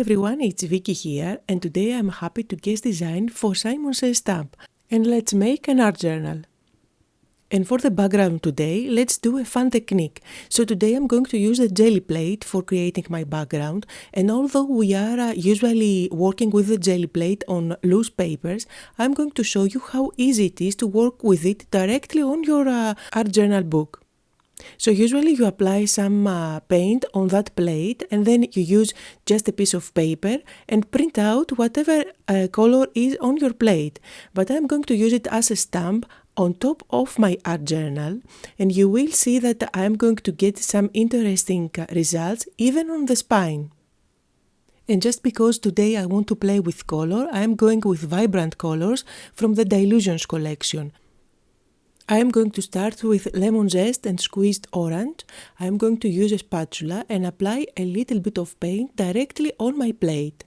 everyone, it's Vicky here, and today I'm happy to guest design for Simon Says stamp. And let's make an art journal. And for the background today, let's do a fun technique. So today I'm going to use a jelly plate for creating my background, and although we are usually working with the jelly plate on loose papers, I'm going to show you how easy it is to work with it directly on your art journal book. So usually you apply some paint on that plate and then you use just a piece of paper and print out whatever color is on your plate. But I'm going to use it as a stamp on top of my art journal, and you will see that I'm going to get some interesting results even on the spine. And just because today I want to play with color, I'm going with vibrant colors from the Dilutions collection. I am going to start with lemon zest and squeezed orange. I am going to use a spatula and apply a little bit of paint directly on my plate.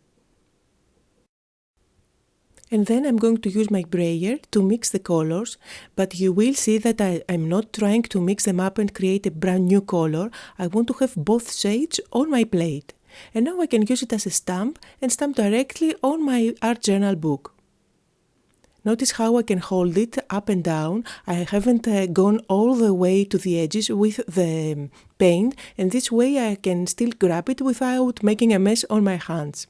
And then I'm going to use my brayer to mix the colors, but you will see that I'm not trying to mix them up and create a brand new color. I want to have both shades on my plate. And now I can use it as a stamp and stamp directly on my art journal book. Notice how I can hold it up and down. I haven't gone all the way to the edges with the paint, and this way I can still grab it without making a mess on my hands.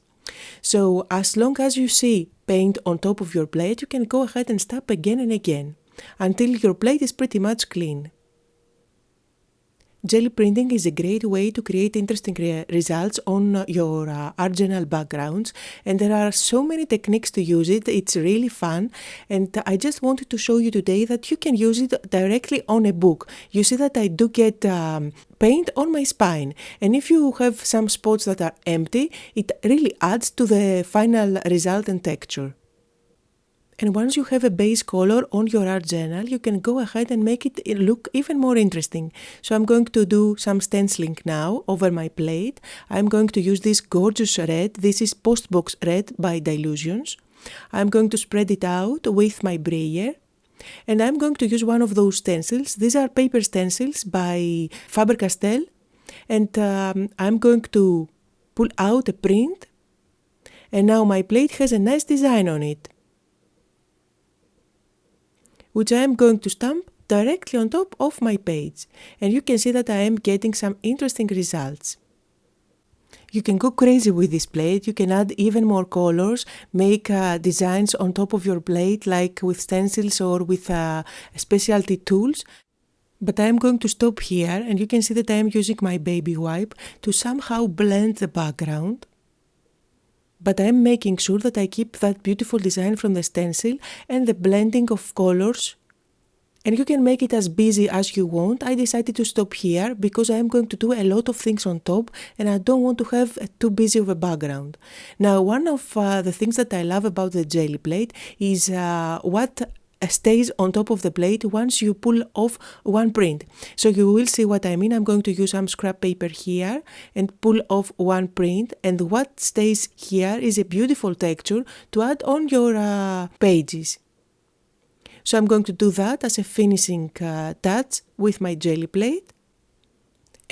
So as long as you see paint on top of your plate, you can go ahead and stamp again and again until your plate is pretty much clean. Jelly printing is a great way to create interesting results on your art journal backgrounds, and there are so many techniques to use it. It's really fun, and I just wanted to show you today that you can use it directly on a book. You see that I do get paint on my spine, and if you have some spots that are empty, it really adds to the final result and texture. And once you have a base color on your art journal, you can go ahead and make it look even more interesting. So I'm going to do some stenciling now over my plate. I'm going to use this gorgeous red. This is Postbox Red by Dilutions. I'm going to spread it out with my brayer. And I'm going to use one of those stencils. These are paper stencils by Faber-Castell. And I'm going to pull out a print. And now my plate has a nice design on it, which I am going to stamp directly on top of my page. And you can see that I am getting some interesting results. You can go crazy with this plate. You can add even more colors, make designs on top of your plate like with stencils or with specialty tools. But I am going to stop here, and you can see that I am using my baby wipe to somehow blend the background. But I'm making sure that I keep that beautiful design from the stencil and the blending of colors. And you can make it as busy as you want. I decided to stop here because I'm going to do a lot of things on top and I don't want to have too busy of a background. Now, one of the things that I love about the jelly plate is what stays on top of the plate once you pull off one print. So you will see what I mean. I'm going to use some scrap paper here and pull off one print, and what stays here is a beautiful texture to add on your pages. So I'm going to do that as a finishing touch with my jelly plate.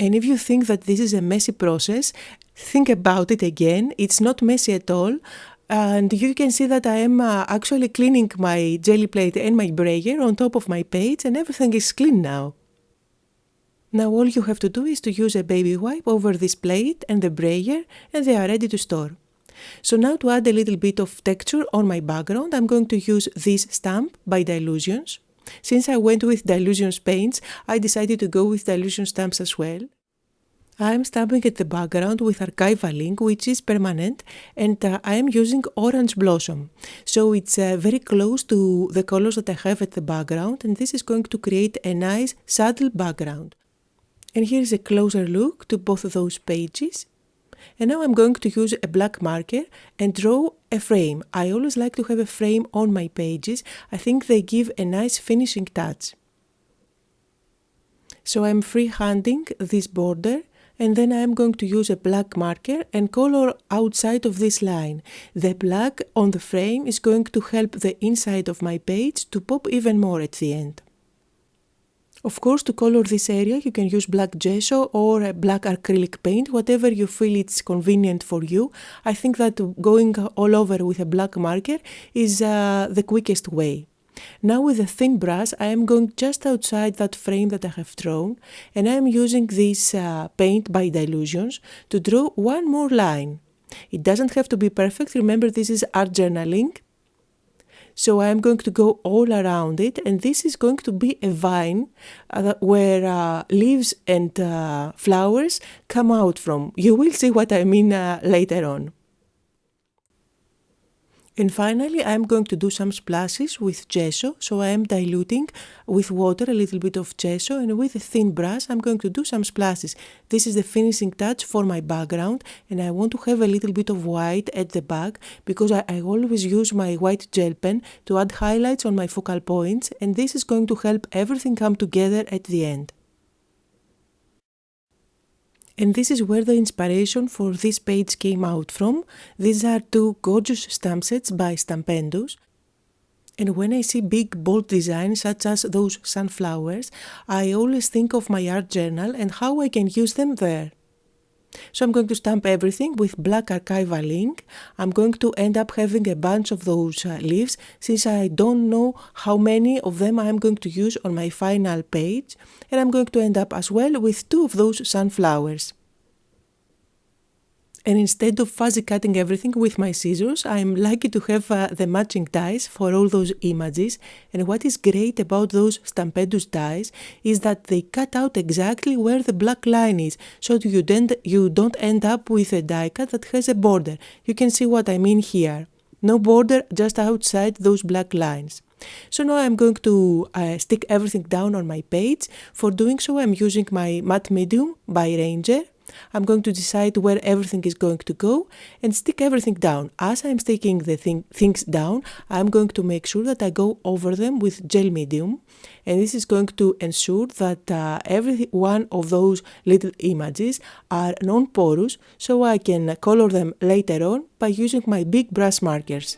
And if you think that this is a messy process, think about it again. It's not messy at all. And you can see that I am actually cleaning my jelly plate and my brayer on top of my page, and everything is clean now. Now all you have to do is to use a baby wipe over this plate and the brayer, and they are ready to store. So now to add a little bit of texture on my background, I'm going to use this stamp by Dilutions. Since I went with Dilutions paints, I decided to go with Dilutions stamps as well. I'm stamping at the background with archival ink, which is permanent, and I am using Orange Blossom. So it's very close to the colors that I have at the background, and this is going to create a nice subtle background. And here is a closer look to both of those pages. And now I'm going to use a black marker and draw a frame. I always like to have a frame on my pages. I think they give a nice finishing touch. So I'm freehanding this border, and then I'm going to use a black marker and color outside of this line. The black on the frame is going to help the inside of my page to pop even more at the end. Of course, to color this area, you can use black gesso or a black acrylic paint, whatever you feel it's convenient for you. I think that going all over with a black marker is the quickest way. Now with a thin brush, I am going just outside that frame that I have drawn, and I am using this paint by dilutions to draw one more line. It doesn't have to be perfect. Remember, this is art journaling. So I am going to go all around it, and this is going to be a vine where leaves and flowers come out from. You will see what I mean later on. And finally, I'm going to do some splashes with gesso. So I am diluting with water a little bit of gesso, and with a thin brush, I'm going to do some splashes. This is the finishing touch for my background, and I want to have a little bit of white at the back because I always use my white gel pen to add highlights on my focal points, and this is going to help everything come together at the end. And this is where the inspiration for this page came out from. These are two gorgeous stamp sets by Stampendous. And when I see big, bold designs such as those sunflowers, I always think of my art journal and how I can use them there. So I'm going to stamp everything with black archival ink. I'm going to end up having a bunch of those leaves since I don't know how many of them I'm going to use on my final page. And I'm going to end up as well with two of those sunflowers. And instead of fuzzy cutting everything with my scissors, I'm lucky to have the matching dies for all those images. And what is great about those Stampendous dies is that they cut out exactly where the black line is, so you don't end up with a die cut that has a border. You can see what I mean here. No border, just outside those black lines. So now I'm going to stick everything down on my page. For doing so, I'm using my matte medium by Ranger. I'm going to decide where everything is going to go and stick everything down. As I'm sticking the things down, I'm going to make sure that I go over them with gel medium, and this is going to ensure that every one of those little images are non-porous, so I can color them later on by using my big brush markers.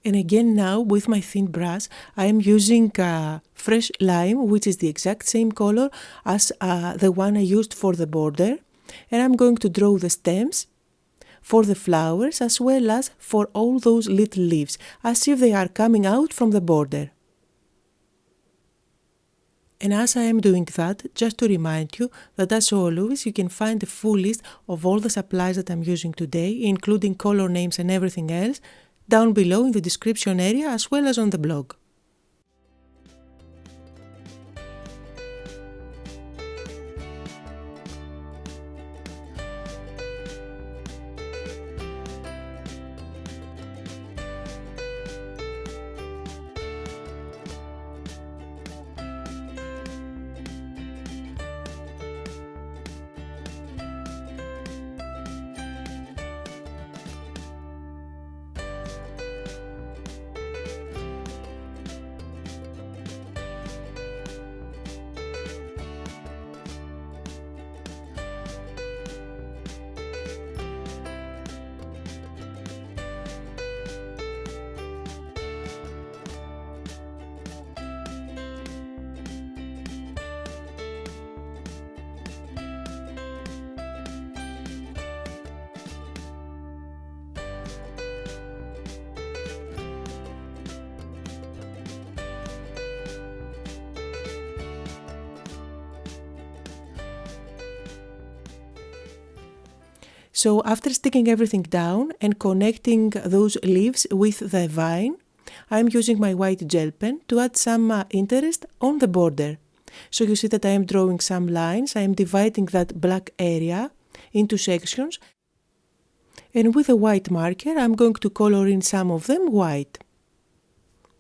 And again now with my thin brush, I am using fresh lime, which is the exact same color as the one I used for the border. And I'm going to draw the stems for the flowers as well as for all those little leaves, as if they are coming out from the border. And as I am doing that, just to remind you that as always, you can find a full list of all the supplies that I'm using today, including color names and everything else, down below in the description area as well as on the blog. So after sticking everything down and connecting those leaves with the vine, I'm using my white gel pen to add some interest on the border. So you see that I am drawing some lines, I am dividing that black area into sections, and with a white marker I'm going to color in some of them white.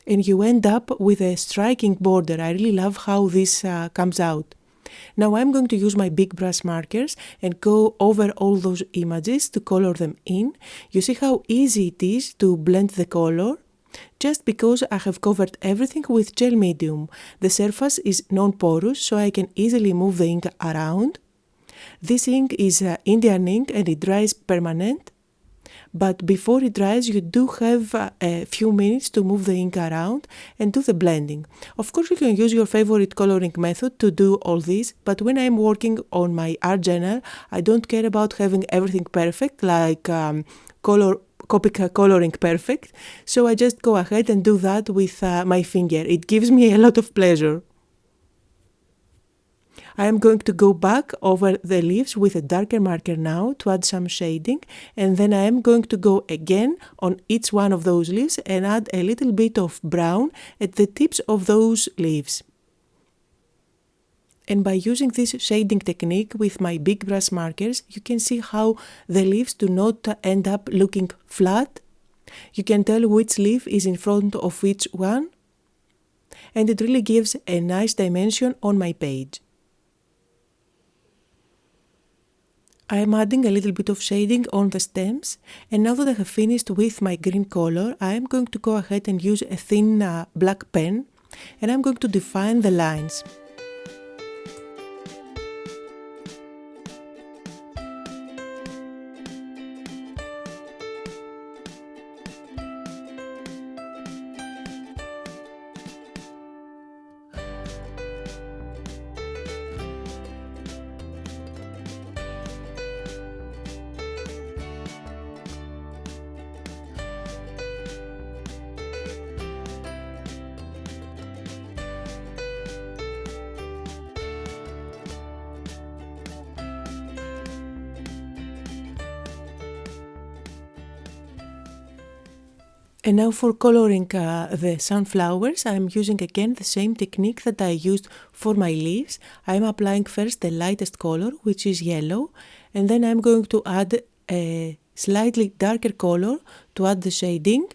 And you end up with a striking border. I really love how this comes out. Now I'm going to use my big brush markers and go over all those images to color them in. You see how easy it is to blend the color? Just because I have covered everything with gel medium. The surface is non-porous, so I can easily move the ink around. This ink is Indian ink and it dries permanent. But before it dries, you do have a few minutes to move the ink around and do the blending. Of course, you can use your favorite coloring method to do all this, but when I'm working on my art journal, I don't care about having everything perfect, like Copic coloring perfect, so I just go ahead and do that with my finger. It gives me a lot of pleasure. I am going to go back over the leaves with a darker marker now to add some shading, and then I am going to go again on each one of those leaves and add a little bit of brown at the tips of those leaves. And by using this shading technique with my big brush markers, you can see how the leaves do not end up looking flat. You can tell which leaf is in front of which one, and it really gives a nice dimension on my page. I am adding a little bit of shading on the stems, and now that I have finished with my green color, I am going to go ahead and use a thin black pen, and I'm going to define the lines. And now for coloring the sunflowers, I am using again the same technique that I used for my leaves. I am applying first the lightest color, which is yellow, and then I'm going to add a slightly darker color to add the shading.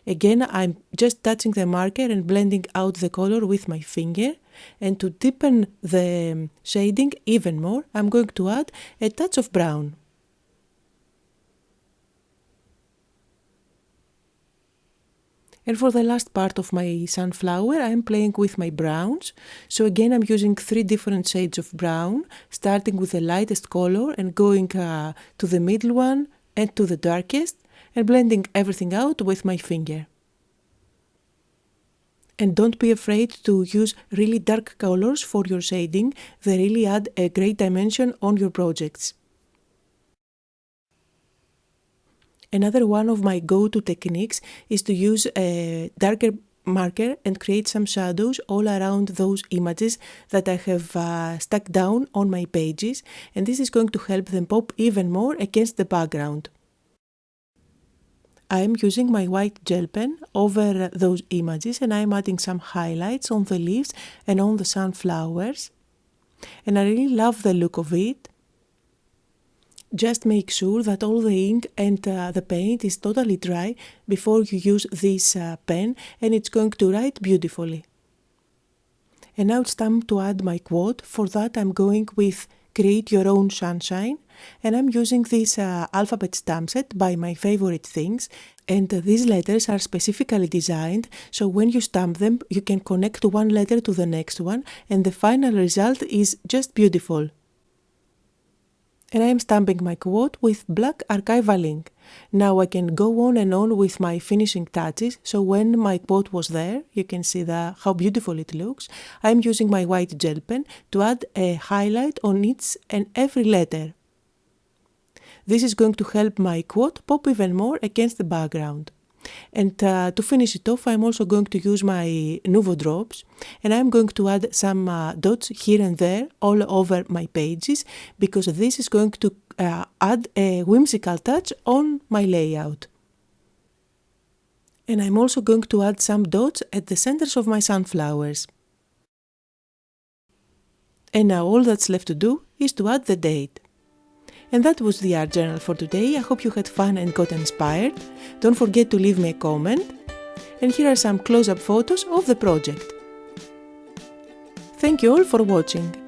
Again, I'm just touching the marker and blending out the color with my finger. And to deepen the shading even more, I'm going to add a touch of brown. And for the last part of my sunflower, I am playing with my browns. So again, I'm using 3 different shades of brown, starting with the lightest color and going to the middle one and to the darkest, and blending everything out with my finger. And don't be afraid to use really dark colors for your shading. They really add a great dimension on your projects. Another one of my go-to techniques is to use a darker marker and create some shadows all around those images that I have stuck down on my pages, and this is going to help them pop even more against the background. I am using my white gel pen over those images, and I am adding some highlights on the leaves and on the sunflowers, and I really love the look of it. Just make sure that all the ink and the paint is totally dry before you use this pen, and it's going to write beautifully. And now it's time to add my quote. For that I'm going with Create Your Own Sunshine, and I'm using this alphabet stamp set by My Favorite Things, and these letters are specifically designed so when you stamp them you can connect one letter to the next one, and the final result is just beautiful. And I am stamping my quote with black archival ink. Now I can go on and on with my finishing touches, so when my quote was there, you can see how beautiful it looks. I am using my white gel pen to add a highlight on each and every letter. This is going to help my quote pop even more against the background. And to finish it off, I'm also going to use my Nuvo drops, and I'm going to add some dots here and there all over my pages, because this is going to add a whimsical touch on my layout. And I'm also going to add some dots at the centers of my sunflowers. And now all that's left to do is to add the date. And that was the art journal for today. I hope you had fun and got inspired. Don't forget to leave me a comment. And here are some close-up photos of the project. Thank you all for watching.